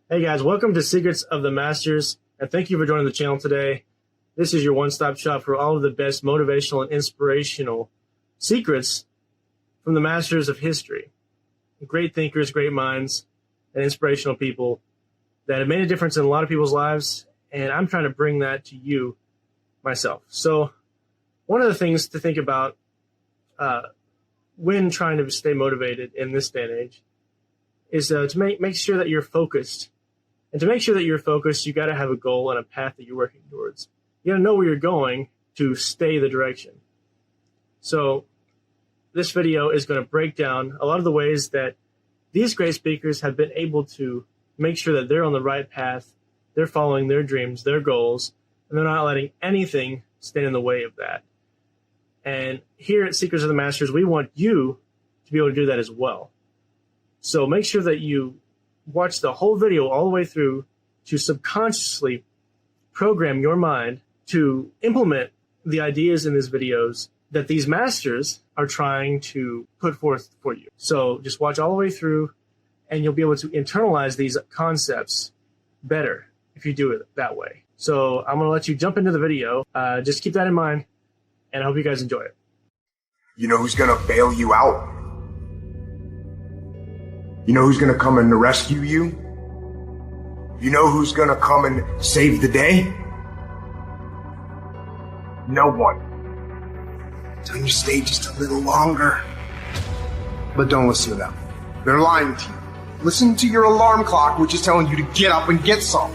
Hey guys, welcome to Secrets of the Masters, and thank you for joining the channel today. This is your one-stop shop for all of the best motivational and inspirational secrets from the masters of history. Great thinkers, great minds, and inspirational people that have made a difference in a lot of people's lives, and I'm trying to bring that to you myself. So one of the things to think about when trying to stay motivated in this day and age is to make sure that you're focused. And to make sure that you're focused, you got to have a goal and a path that you're working towards. You got to know where you're going to stay the direction. So this video is going to break down a lot of the ways that these great speakers have been able to make sure that they're on the right path, they're following their dreams, their goals, and they're not letting anything stand in the way of that. And here at Secrets of the Masters, we want you to be able to do that as well. So make sure that you watch the whole video all the way through to subconsciously program your mind to implement the ideas in these videos that these masters are trying to put forth for you. So just watch all the way through and you'll be able to internalize these concepts better if you do it that way. So I'm going to let you jump into the video. Just keep that in mind, and I hope you guys enjoy it. You know who's going to bail you out? You know who's going to come and rescue you? You know who's going to come and save the day? No one. Tell you to stay just a little longer. But don't listen to them. They're lying to you. Listen to your alarm clock, which is telling you to get up and get some.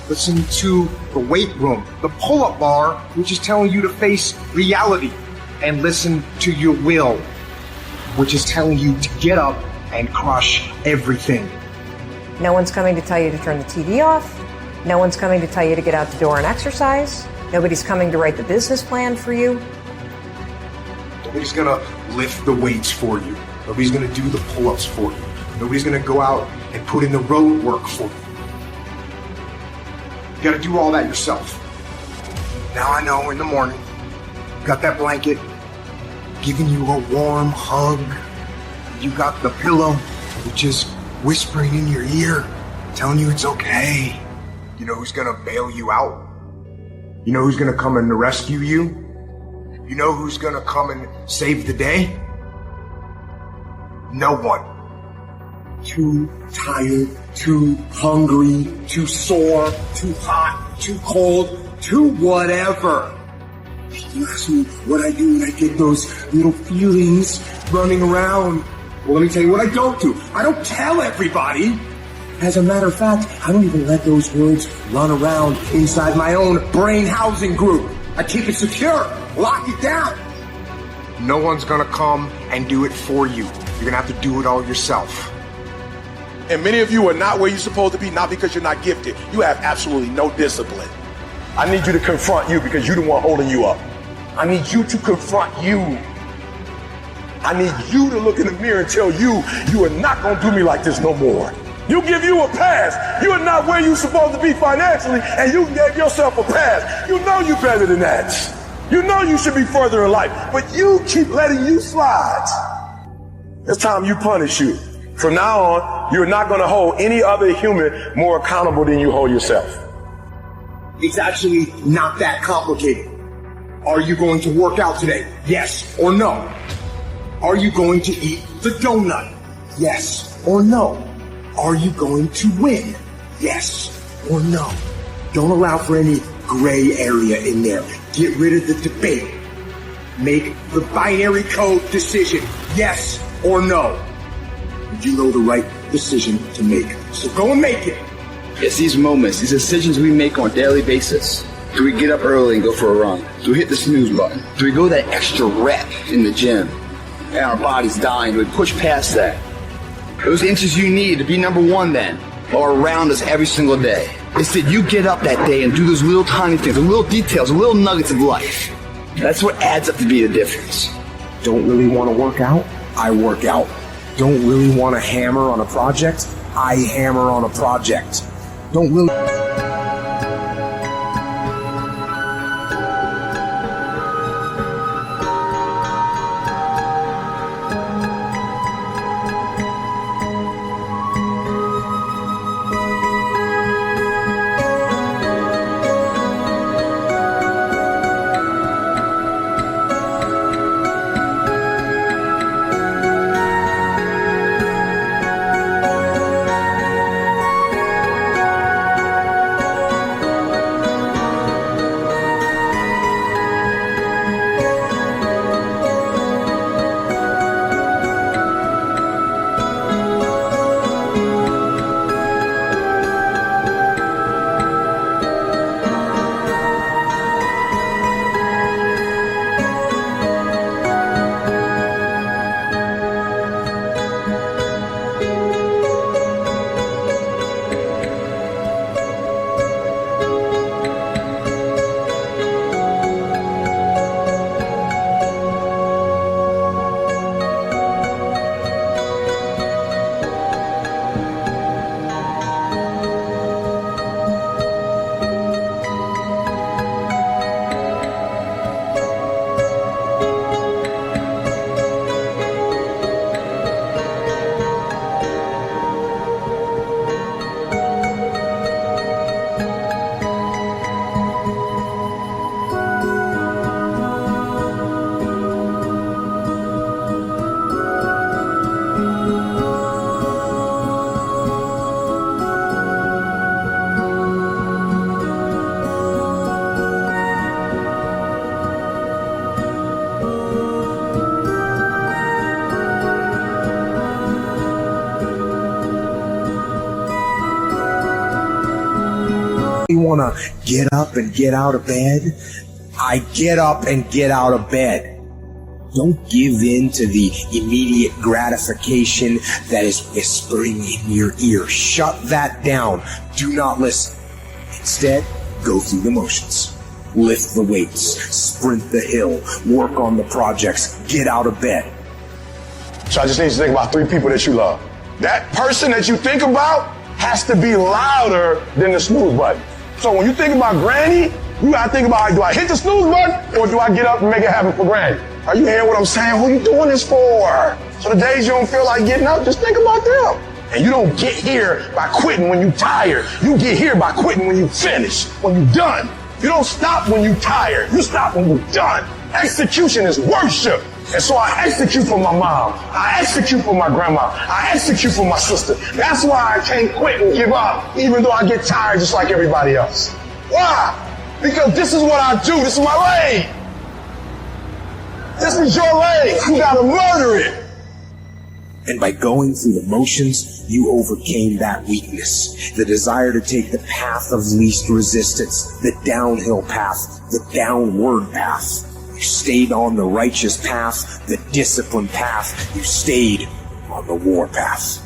Listen to the weight room, the pull-up bar, which is telling you to face reality. And listen to your will, which is telling you to get up and crush everything. No one's coming to tell you to turn the TV off. No one's coming to tell you to get out the door and exercise. Nobody's coming to write the business plan for you. Nobody's gonna lift the weights for you. Nobody's gonna do the pull-ups for you. Nobody's gonna go out and put in the road work for you. You gotta do all that yourself. Now I know in the morning, got that blanket, giving you a warm hug. You got the pillow, which is whispering in your ear, telling you it's okay. You know who's gonna bail you out? You know who's gonna come and rescue you? You know who's gonna come and save the day? No one. Too tired, too hungry, too sore, too hot, too cold, too whatever. You ask me what I do when I get those little feelings running around. Well, let me tell you what I don't do. I don't tell everybody. As a matter of fact, I don't even let those words run around inside my own brain housing group. I keep it secure, lock it down. No one's gonna come and do it for you. You're gonna have to do it all yourself. And many of you are not where you're supposed to be, not because you're not gifted. You have absolutely no discipline. I need you to confront you because you're the one holding you up. I need you to confront you. I need you to look in the mirror and tell you, you are not going to do me like this no more. You give you a pass. You are not where you're supposed to be financially, and you gave yourself a pass. You know you're better than that. You know you should be further in life, but you keep letting you slide. It's time you punish you. From now on, you're not going to hold any other human more accountable than you hold yourself. It's actually not that complicated. Are you going to work out today? Yes or no? Are you going to eat the donut? Yes or no? Are you going to win? Yes or no? Don't allow for any gray area in there. Get rid of the debate. Make the binary code decision. Yes or no? And you know the right decision to make. So go and make it. It's these moments, these decisions we make on a daily basis. Do we get up early and go for a run? Do we hit the snooze button? Do we go that extra rep in the gym? And our body's dying. Do we push past that? Those inches you need to be number one then are around us every single day. It's that you get up that day and do those little tiny things, the little details, the little nuggets of life. That's what adds up to be the difference. Don't really want to work out? I work out. Don't really want to hammer on a project? I hammer on a project. Don't really... You want to get up and get out of bed? I get up and get out of bed. Don't give in to the immediate gratification that is whispering in your ear. Shut that down. Do not listen. Instead, go through the motions. Lift the weights, sprint the hill, work on the projects, get out of bed. So I just need you to think about 3 people that you love. That person that you think about has to be louder than the snooze button. So when you think about Granny, you gotta think about, do I hit the snooze button or do I get up and make it happen for Granny? Are you hearing what I'm saying? Who you doing this for? So the days you don't feel like getting up, just think about them. And you don't get here by quitting when you're tired. You get here by quitting when you finish, when you're done. You don't stop when you're tired. You stop when you're done. Execution is worship. And so I execute for my mom. I execute for my grandma. I execute for my sister. That's why I can't quit and give up, even though I get tired just like everybody else. Why? Because this is what I do. This is my lane. This is your lane. You gotta murder it. And by going through the motions, you overcame that weakness, the desire to take the path of least resistance, the downhill path, the downward path. You stayed on the righteous path, the disciplined path. You stayed on the war path.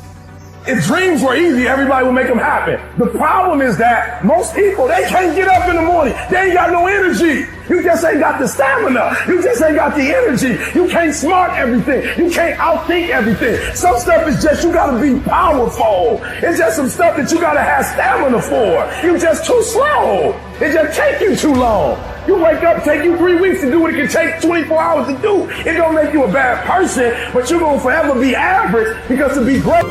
If dreams were easy, everybody would make them happen. The problem is that most people, they can't get up in the morning. They ain't got no energy. You just ain't got the stamina. You just ain't got the energy. You can't smart everything. You can't outthink everything. Some stuff is just, you gotta be powerful. It's just some stuff that you gotta have stamina for. You just too slow. It just take you too long. You wake up, take you 3 weeks to do what it can take 24 hours to do. It don't make you a bad person, but you're gonna forever be average because to be great.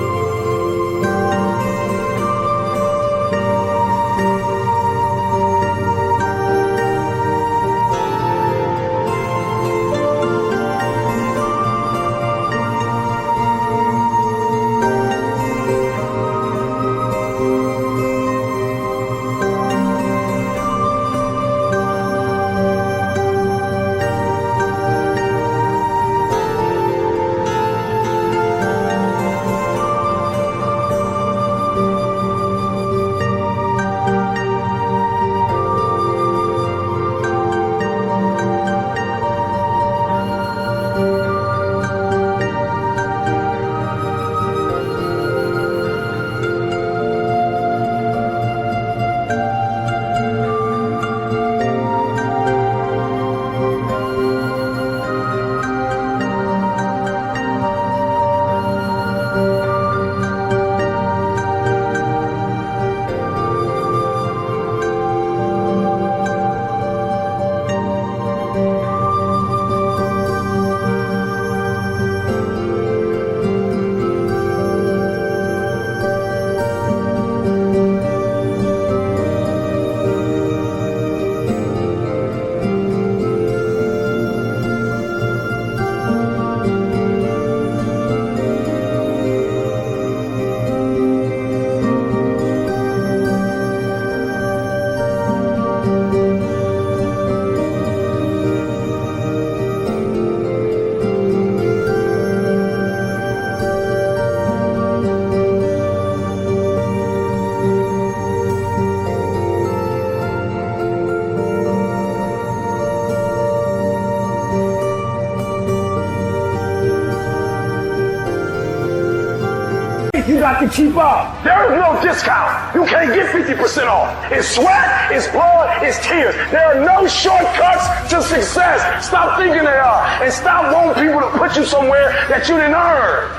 You got to keep up. There is no discount. You can't get 50% off. It's sweat, it's blood, it's tears. There are no shortcuts to success. Stop thinking they are. And stop wanting people to put you somewhere that you didn't earn.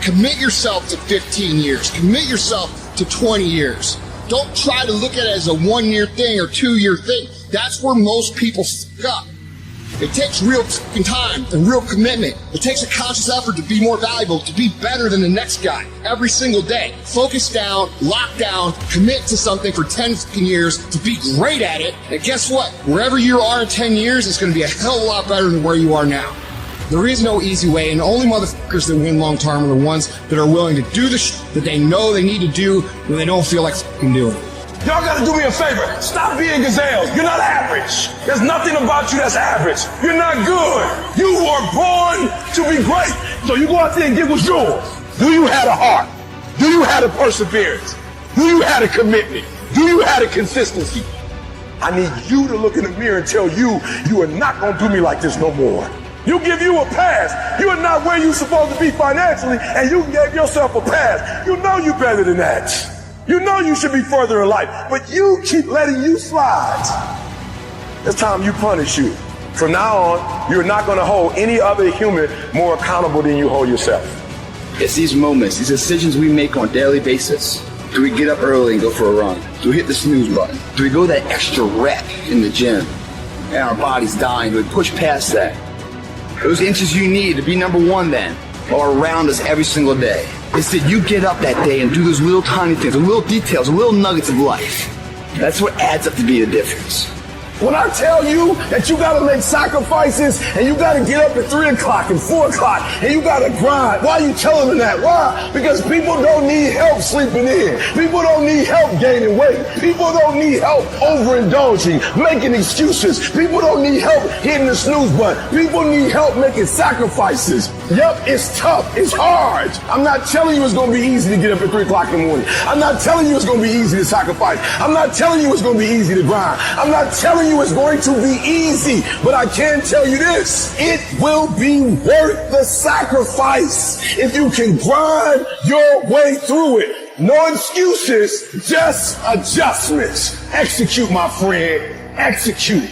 Commit yourself to 15 years. Commit yourself to 20 years. Don't try to look at it as a 1-year thing or 2-year thing. That's where most people fuck up. It takes real time and real commitment. It takes a conscious effort to be more valuable, to be better than the next guy every single day. Focus down, lock down, commit to something for 10 years to be great at it. And guess what? Wherever you are in 10 years, it's going to be a hell of a lot better than where you are now. There is no easy way, and the only motherfuckers that win long term are the ones that are willing to do the that they know they need to do when they don't feel like fucking doing it. Y'all gotta do me a favor. Stop being gazelles. You're not average. There's nothing about you that's average. You're not good. You were born to be great. So you go out there and get what's yours. Do you have a heart? Do you have the perseverance? Do you have a commitment? Do you have a consistency? I need you to look in the mirror and tell you, you are not going to do me like this no more. You give you a pass. You are not where you're supposed to be financially, and you gave yourself a pass. You know you're better than that. You know you should be further in life, but you keep letting you slide. It's time you punish you. From now on, you're not going to hold any other human more accountable than you hold yourself. It's these moments, these decisions we make on a daily basis. Do we get up early and go for a run? Do we hit the snooze button? Do we go that extra rep in the gym? And our body's dying. Do we push past that? Those inches you need to be number one then are around us every single day. It's that you get up that day and do those little tiny things, the little details, the little nuggets of life. That's what adds up to be the difference. When I tell you that you gotta make sacrifices and you gotta get up at 3 o'clock and 4 o'clock and you gotta grind, why are you telling them that? Why? Because people don't need help sleeping in. People don't need help gaining weight. People don't need help overindulging, making excuses. People don't need help hitting the snooze button. People need help making sacrifices. Yep, it's tough. It's hard. I'm not telling you it's gonna be easy to get up at 3 o'clock in the morning. I'm not telling you it's gonna be easy to sacrifice. I'm not telling you it's gonna be easy to grind. I'm not telling you it's going to be easy, but I can tell you this, it will be worth the sacrifice if you can grind your way through it. No excuses, just adjustments. Execute, my friend, execute.